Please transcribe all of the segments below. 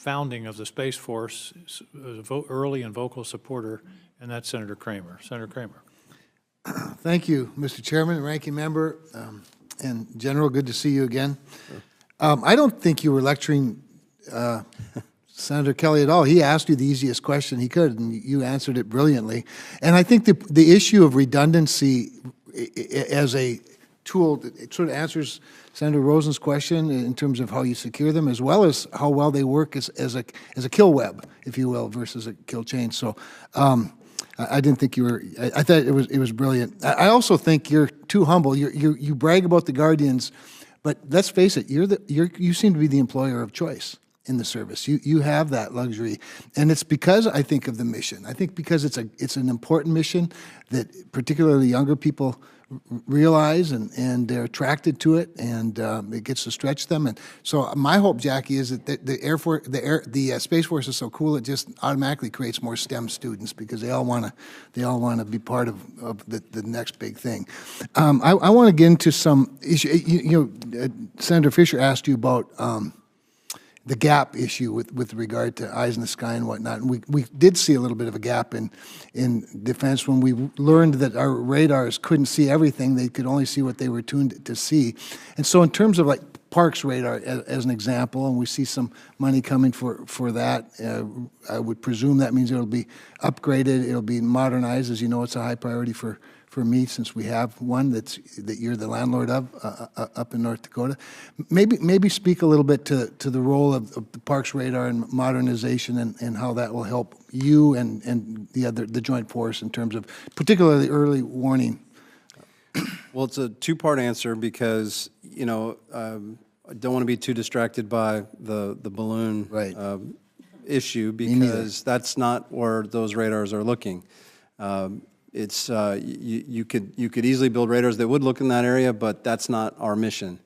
founding of the Space Force, was an early and vocal supporter, and that's Senator Cramer. Senator Cramer. Thank you, Mr. Chairman, Ranking Member, and General, good to see you again. I don't think you were lecturing Senator Kelly at all. He asked you the easiest question he could, and you answered it brilliantly. And I think the issue of redundancy as a tool, it sort of answers Senator Rosen's question in terms of how you secure them, as well as how well they work as a kill web, if you will, versus a kill chain. So I didn't think you were. I thought it was brilliant. I also think you're too humble. You brag about the Guardians, but let's face it, you seem to be the employer of choice in the service. You have that luxury, and it's because I think of the mission. I think because it's an important mission that particularly younger people realize, and they're attracted to it, and it gets to stretch them. And so my hope, Jackie, is that the Space Force is so cool it just automatically creates more STEM students because they all want to be part of the next big thing. I want to get into some issue. Senator Fisher asked you about the gap issue with regard to eyes in the sky and whatnot. And we did see a little bit of a gap in defense when we learned that our radars couldn't see everything. They could only see what they were tuned to see. And so in terms of like Parks radar as an example, and we see some money coming for that, I would presume that means it'll be upgraded, it'll be modernized. As you know, it's a high priority for me, since we have one that you're the landlord of up in North Dakota. Maybe speak a little bit to the role of the Parks radar and modernization, and how that will help you and the Joint Force in terms of particularly early warning. Well, it's a two-part answer because I don't want to be too distracted by the balloon issue, because that's not where those radars are looking. It's you could easily build radars that would look in that area, but that's not our mission.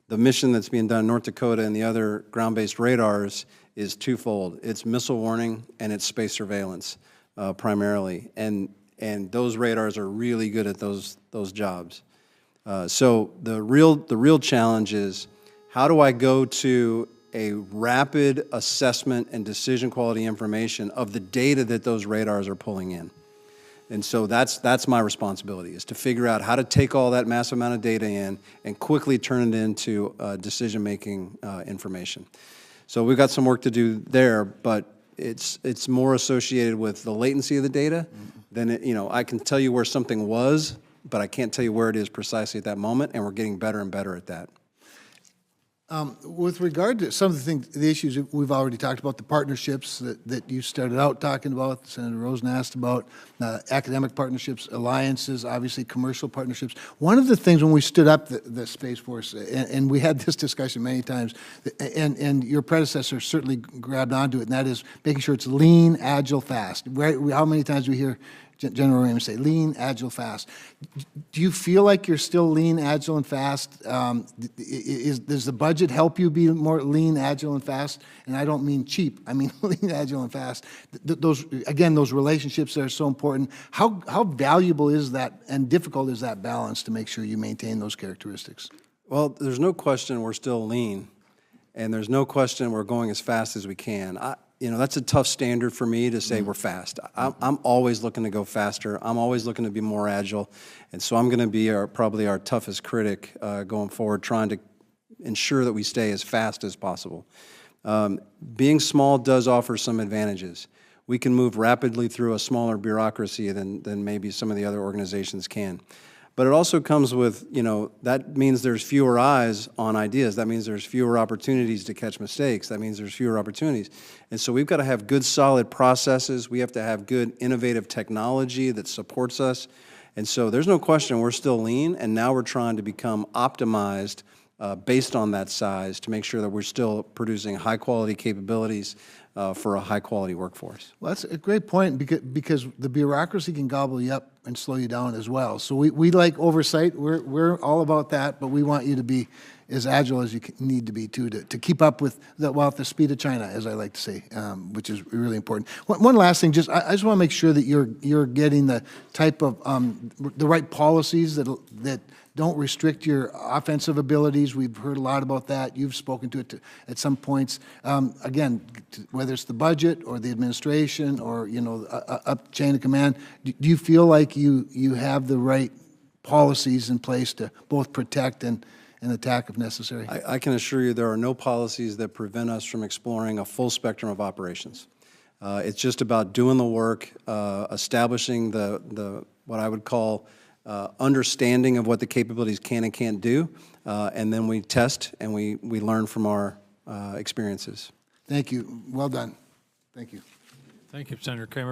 The mission that's being done in North Dakota and the other ground-based radars is twofold. It's missile warning and it's space surveillance primarily, and those radars are really good at those jobs. So the real challenge is, how do I go to a rapid assessment and decision quality information of the data that those radars are pulling in? And so that's my responsibility, is to figure out how to take all that massive amount of data in and quickly turn it into decision-making information. So we've got some work to do there, but it's more associated with the latency of the data than I can tell you where something was, but I can't tell you where it is precisely at that moment, and we're getting better and better at that. With regard to some of the issues that we've already talked about, the partnerships that you started out talking about, Senator Rosen asked about, academic partnerships, alliances, obviously commercial partnerships. One of the things when we stood up the Space Force, and we had this discussion many times, and your predecessor certainly grabbed onto it, and that is making sure it's lean, agile, fast. How many times do we hear General Raymond say, lean, agile, fast? Do you feel like you're still lean, agile, and fast? Does the budget help you be more lean, agile, and fast? And I don't mean cheap. I mean lean, agile, and fast. Those relationships are so important. How valuable is that and difficult is that balance to make sure you maintain those characteristics? Well, there's no question we're still lean, and there's no question we're going as fast as we can. That's a tough standard for me to say we're fast. I'm always looking to go faster. I'm always looking to be more agile. And so I'm going to be probably our toughest critic going forward, trying to ensure that we stay as fast as possible. Being small does offer some advantages. We can move rapidly through a smaller bureaucracy than maybe some of the other organizations can. But it also comes with, that means there's fewer eyes on ideas. That means there's fewer opportunities to catch mistakes. That means there's fewer opportunities. And so we've got to have good, solid processes. We have to have good, innovative technology that supports us. And so there's no question we're still lean, and now we're trying to become optimized based on that size to make sure that we're still producing high-quality capabilities for a high-quality workforce. Well, that's a great point, because the bureaucracy can gobble you up and slow you down as well. So we like oversight. We're all about that, but we want you to be as agile as you need to be too, to keep up with at the speed of China, as I like to say, which is really important. One last thing, I just want to make sure that you're getting the type of the right policies that don't restrict your offensive abilities. We've heard a lot about that. You've spoken to it at some points. Again, whether it's the budget or the administration or, you know, up chain of command, do you feel like you have the right policies in place to both protect and attack if necessary? I can assure you there are no policies that prevent us from exploring a full spectrum of operations. It's just about doing the work, establishing the what I would call understanding of what the capabilities can and can't do, and then we test and we learn from our experiences. Thank you. Well done. Thank you. Thank you, Senator Cramer.